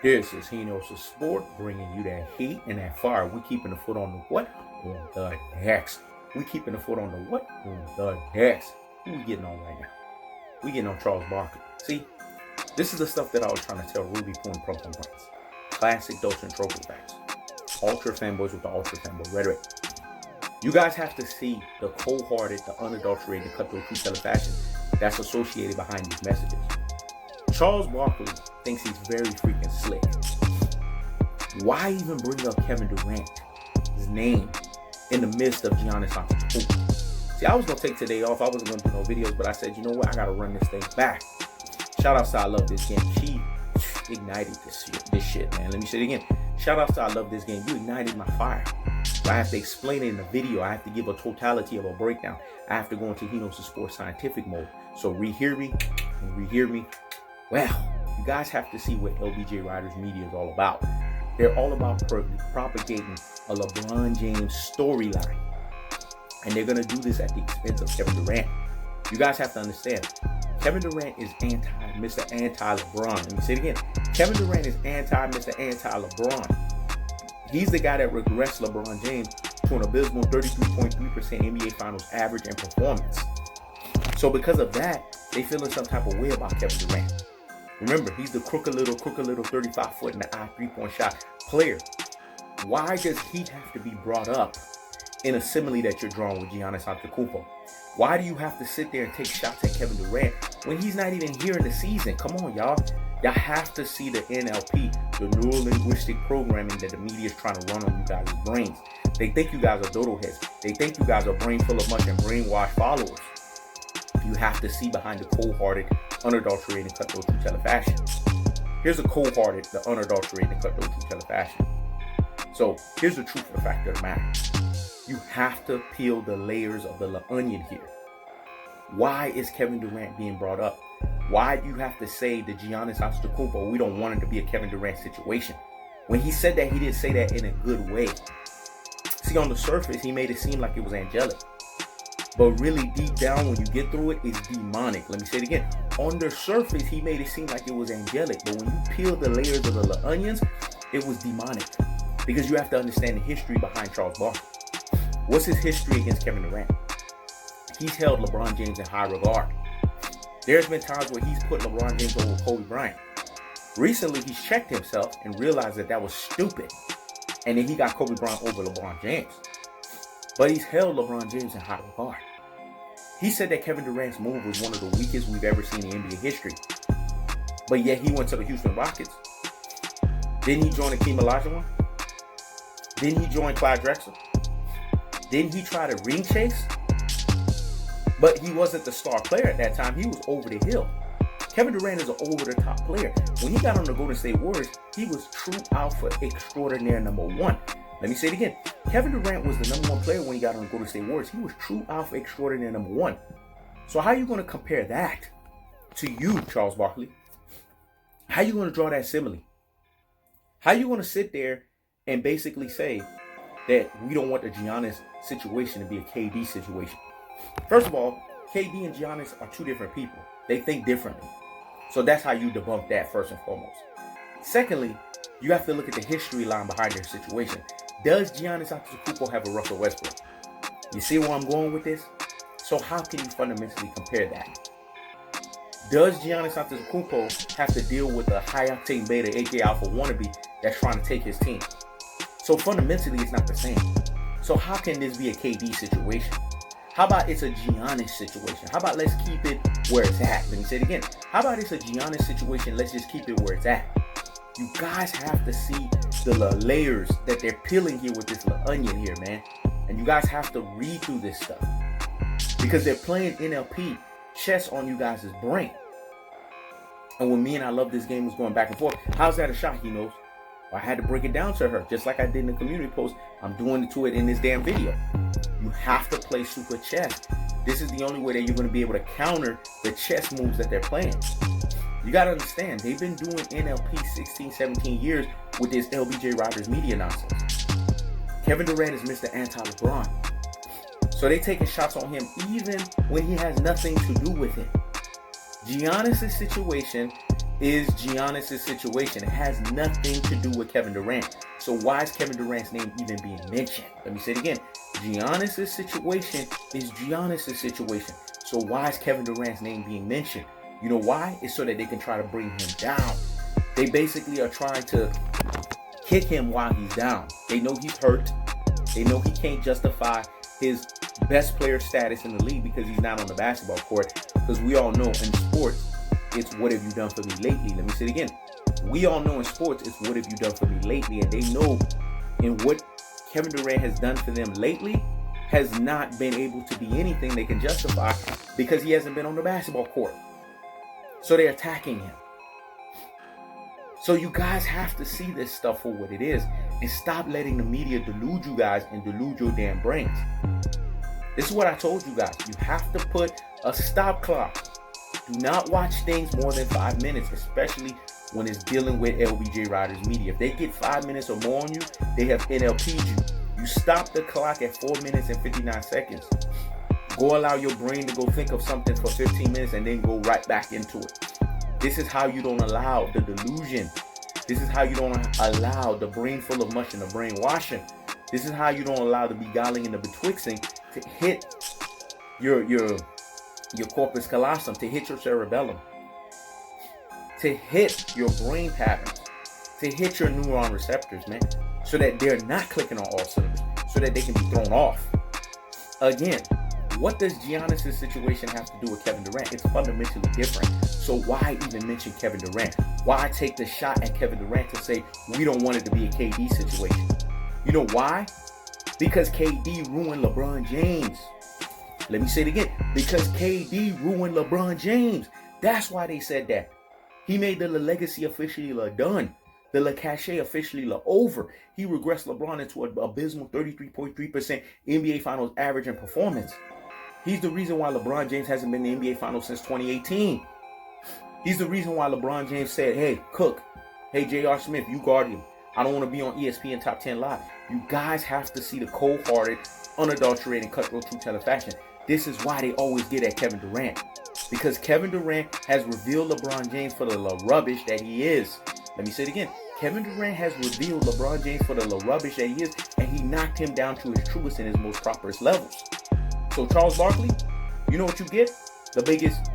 This is Hinos the Sport, bringing you that heat and that fire. We keeping the foot on the what? On the next. We keeping the foot on the what? On the next. Who we getting on right now? We getting on Charles Barkley. See, this is the stuff that I was trying to tell Ruby Poo and Pro Brands. Classic Dolce and Trophy facts. Ultra fanboys with the ultra fanboy rhetoric. You guys have to see the cold-hearted, the unadulterated, cutthroat, true-teller fashion that's associated behind these messages. Charles Barkley thinks he's very freaking slick. Why even bring up Kevin Durant's name in the midst of Giannis Antetokounmpo? See, I was going to take today off. I wasn't going to do no videos, but I said, you know what? I got to run this thing back. Shout out to I Love This Game. She ignited this shit, man. Let me say it again. Shout out to I Love This Game. You ignited my fire. So I have to explain it in the video. I have to give a totality of a breakdown. I have to go into Hinos the Sport scientific mode. So rehear me and rehear me. Well, you guys have to see what LBJ Riders Media is all about. They're all about propagating a LeBron James storyline. And they're going to do this at the expense of Kevin Durant. You guys have to understand, Kevin Durant is Mr. Anti-LeBron. Let me say it again. Kevin Durant is Mr. Anti-LeBron. He's the guy that regressed LeBron James to an abysmal 33.3% NBA Finals average and performance. So because of that, they feeling some type of way about Kevin Durant. Remember, he's the crooked little 35-foot in the eye 3-point shot player. Why does he have to be brought up in a simile that you're drawing with Giannis Antetokounmpo? Why do you have to sit there and take shots at Kevin Durant when he's not even here in the season? Come on, y'all. Y'all have to see the NLP, the neuro-linguistic programming that the media is trying to run on you guys' brains. They think you guys are dodo heads. They think you guys are brain full of mush and brainwashed followers. You have to see behind the cold-hearted, unadulterated, cutthroat, true-teller fashion. Here's a cold-hearted, the unadulterated, cutthroat, true-teller fashion. So here's the truth of the fact of the matter. You have to peel the layers of the onion here. Why is Kevin Durant being brought up? Why do you have to say the Giannis Antetokounmpo, we don't want it to be a Kevin Durant situation? When he said that, he didn't say that in a good way. See, on the surface, he made it seem like it was angelic. But really deep down, when you get through it, it's demonic. Let me say it again. On the surface, he made it seem like it was angelic. But when you peel the layers of the onions, it was demonic. Because you have to understand the history behind Charles Barkley. What's his history against Kevin Durant? He's held LeBron James in high regard. There's been times where he's put LeBron James over Kobe Bryant. Recently, he's checked himself and realized that was stupid. And then he got Kobe Bryant over LeBron James. But he's held LeBron James in high regard. He said that Kevin Durant's move was one of the weakest we've ever seen in NBA history. But yet he went to the Houston Rockets. Didn't he join Akeem Olajuwon? Didn't he join Clyde Drexler? Didn't he try to ring chase? But he wasn't the star player at that time. He was over the hill. Kevin Durant is an over-the-top player. When he got on the Golden State Warriors, he was true alpha extraordinaire number one. Let me say it again. Kevin Durant was the number one player when he got on the Golden State Warriors. He was true alpha extraordinaire number one. So how are you going to compare that to you, Charles Barkley? How are you going to draw that simile? How are you going to sit there and basically say that we don't want the Giannis situation to be a KD situation? First of all, KD and Giannis are two different people. They think differently. So that's how you debunk that first and foremost. Secondly, you have to look at the history line behind their situation. Does Giannis Antetokounmpo have a Russell Westbrook? You see where I'm going with this? So how can you fundamentally compare that? Does Giannis Antetokounmpo have to deal with a high-octane beta, aka alpha wannabe, that's trying to take his team? So fundamentally, it's not the same. So how can this be a KD situation? How about it's a Giannis situation? How about let's keep it where it's at? Let me say it again. How about it's a Giannis situation? Let's just keep it where it's at. You guys have to see the layers that they're peeling here with this onion here, man. And you guys have to read through this stuff. Because they're playing NLP chess on you guys' brain. And when me and I Love This Game was going back and forth, how's that a shot? He knows. I had to break it down to her, just like I did in the community post. I'm doing it to it in this damn video. You have to play super chess. This is the only way that you're going to be able to counter the chess moves that they're playing. You got to understand, they've been doing NLP 16, 17 years with this LBJ Riders Media nonsense. Kevin Durant is Mr. Anti-LeBron. So they taking shots on him even when he has nothing to do with it. Giannis' situation is Giannis' situation. It has nothing to do with Kevin Durant. So why is Kevin Durant's name even being mentioned? Let me say it again. Giannis' situation is Giannis' situation. So why is Kevin Durant's name being mentioned? You know why? It's so that they can try to bring him down. They basically are trying to kick him while he's down. They know he's hurt. They know he can't justify his best player status in the league because he's not on the basketball court. Because we all know in sports, it's what have you done for me lately? Let me say it again. We all know in sports, it's what have you done for me lately? And they know in what Kevin Durant has done for them lately has not been able to be anything they can justify because he hasn't been on the basketball court. So they're attacking him. So you guys have to see this stuff for what it is and stop letting the media delude you guys and delude your damn brains. This is what I told you guys. You have to put a stop clock. Do not watch things more than 5 minutes, especially when it's dealing with LBJ Riders media. If they get 5 minutes or more on you, they have NLP'd you. You stop the clock at 4 minutes and 59 seconds. Go allow your brain to go think of something for 15 minutes and then go right back into it. This is how you don't allow the delusion. This is how you don't allow the brain full of mush and the brainwashing. This is how you don't allow the beguiling and the betwixting to hit your corpus callosum, to hit your cerebellum, to hit your brain patterns, to hit your neuron receptors, man, so that they're not clicking on all cylinders, so that they can be thrown off. Again, what does Giannis' situation have to do with Kevin Durant? It's fundamentally different. So why even mention Kevin Durant? Why take the shot at Kevin Durant to say we don't want it to be a KD situation? You know why? Because KD ruined LeBron James. Let me say it again. Because KD ruined LeBron James. That's why they said that. He made the legacy officially done. The cachet officially over. He regressed LeBron into an abysmal 33.3% NBA Finals average and performance. He's the reason why LeBron James hasn't been in the NBA Finals since 2018. He's the reason why LeBron James said, hey, Cook, hey, J.R. Smith, you guard him. I don't want to be on ESPN Top 10 Live. You guys have to see the cold-hearted, unadulterated, cutthroat, truth-telling fashion. This is why they always get at Kevin Durant. Because Kevin Durant has revealed LeBron James for the rubbish that he is. Let me say it again. Kevin Durant has revealed LeBron James for the rubbish that he is, and he knocked him down to his truest and his most properest levels. So Charles Barkley, you know what you get? The biggest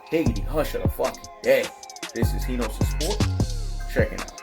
higgity hush of the fucking day. This is He Knows the Sport. Check it out.